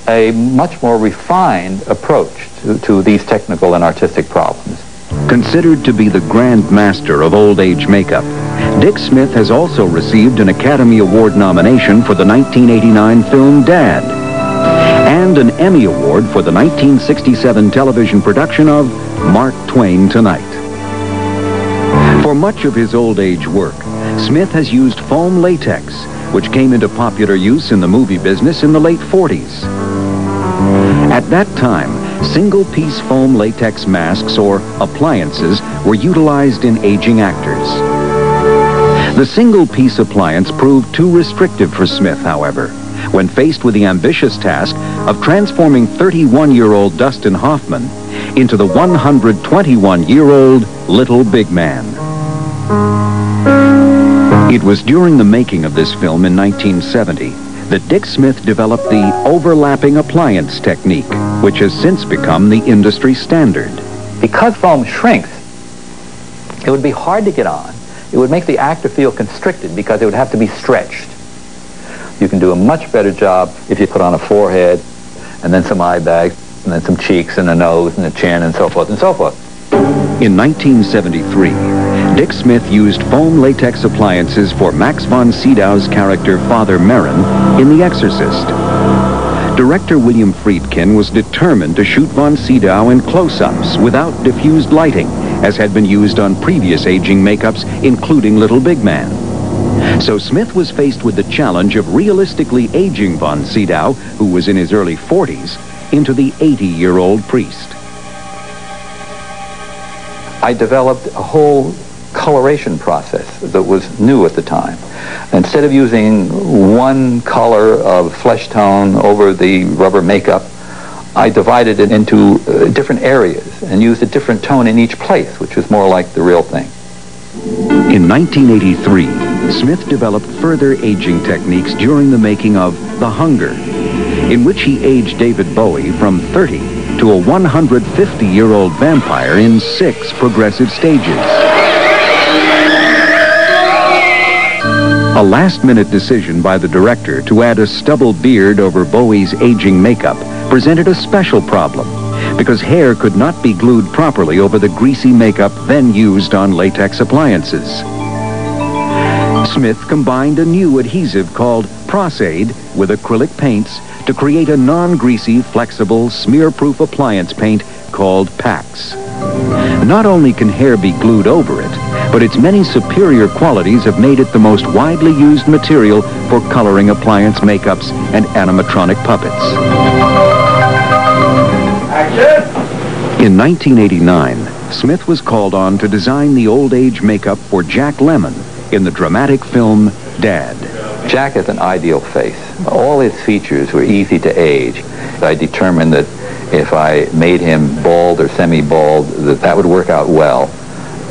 a much more refined approach to these technical and artistic problems. Considered to be the grand master of old age makeup, Dick Smith has also received an Academy Award nomination for the 1989 film Dad, and an Emmy Award for the 1967 television production of Mark Twain Tonight. For much of his old age work, Smith has used foam latex, which came into popular use in the movie business in the late 40s. At that time, single-piece foam latex masks or appliances were utilized in aging actors. The single-piece appliance proved too restrictive for Smith, however, when faced with the ambitious task of transforming 31-year-old Dustin Hoffman into the 121-year-old Little Big Man. It was during the making of this film in 1970 that Dick Smith developed the overlapping appliance technique, which has since become the industry standard. Because foam shrinks, it would be hard to get on. It would make the actor feel constricted because it would have to be stretched. You can do a much better job if you put on a forehead, and then some eye bags, and then some cheeks, and a nose, and a chin, and so forth and so forth. In 1973, Dick Smith used foam latex appliances for Max von Sydow's character Father Merrin in The Exorcist. Director William Friedkin was determined to shoot von Sydow in close-ups without diffused lighting, as had been used on previous aging makeups, including Little Big Man. So Smith was faced with the challenge of realistically aging von Sydow, who was in his early 40s, into the 80-year-old priest. I developed a whole coloration process that was new at the time. Instead of using one color of flesh tone over the rubber makeup, I divided it into different areas and used a different tone in each place, which was more like the real thing. In 1983, Smith developed further aging techniques during the making of The Hunger, in which he aged David Bowie from 30 to a 150-year-old vampire in 6 progressive stages. A last-minute decision by the director to add a stubble beard over Bowie's aging makeup presented a special problem, because hair could not be glued properly over the greasy makeup then used on latex appliances. Smith combined a new adhesive called Prosaid with acrylic paints to create a non-greasy, flexible, smear-proof appliance paint called Pax. Not only can hair be glued over it, but its many superior qualities have made it the most widely used material for coloring appliance makeups and animatronic puppets. Action! In 1989, Smith was called on to design the old age makeup for Jack Lemmon in the dramatic film Dad. Jack has an ideal face. All his features were easy to age. I determined that if I made him bald or semi-bald, that would work out well.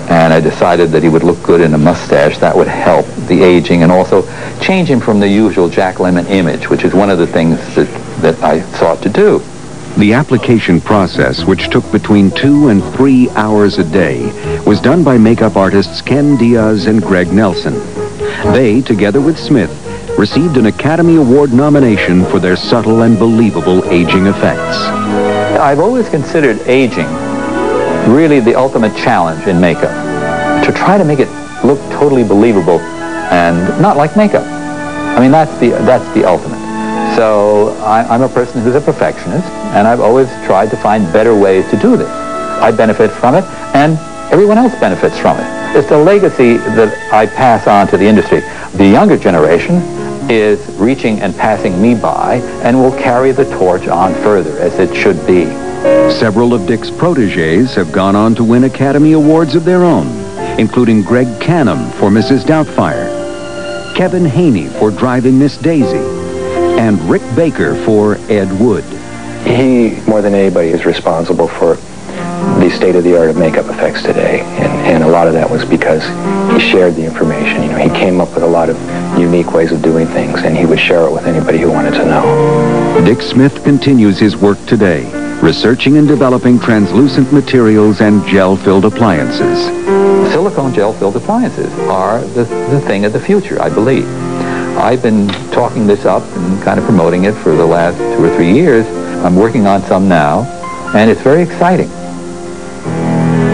And I decided that he would look good in a mustache. That would help the aging and also change him from the usual Jack Lemmon image, which is one of the things that I sought to do. The application process, which took between 2 and 3 hours a day, was done by makeup artists Ken Diaz and Greg Nelson. They, together with Smith, received an Academy Award nomination for their subtle and believable aging effects. I've always considered aging really the ultimate challenge in makeup, to try to make it look totally believable and not like makeup. I mean, that's the ultimate. So I'm a person who's a perfectionist, and I've always tried to find better ways to do this. I benefit from it, and everyone else benefits from it. It's a legacy that I pass on to the industry. The younger generation is reaching and passing me by and will carry the torch on further, as it should be. Several of Dick's protégés have gone on to win Academy Awards of their own, including Greg Canham for Mrs. Doubtfire, Kevin Haney for Driving Miss Daisy, and Rick Baker for Ed Wood. He, more than anybody, is responsible for the state-of-the-art of makeup effects today, and a lot of that was because he shared the information. You know, he came up with a lot of unique ways of doing things, and he would share it with anybody who wanted to know. Dick Smith continues his work today, researching and developing translucent materials and gel-filled appliances. Silicone gel-filled appliances are the thing of the future, I believe. I've been talking this up and kind of promoting it for the last 2 or 3 years. I'm working on some now, and it's very exciting.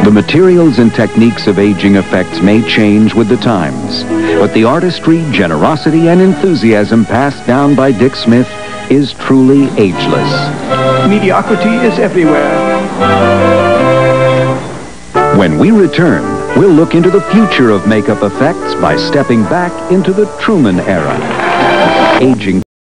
The materials and techniques of aging effects may change with the times, but the artistry, generosity, and enthusiasm passed down by Dick Smith is truly ageless. Mediocrity is everywhere. When we return, we'll look into the future of makeup effects by stepping back into the Truman era. Aging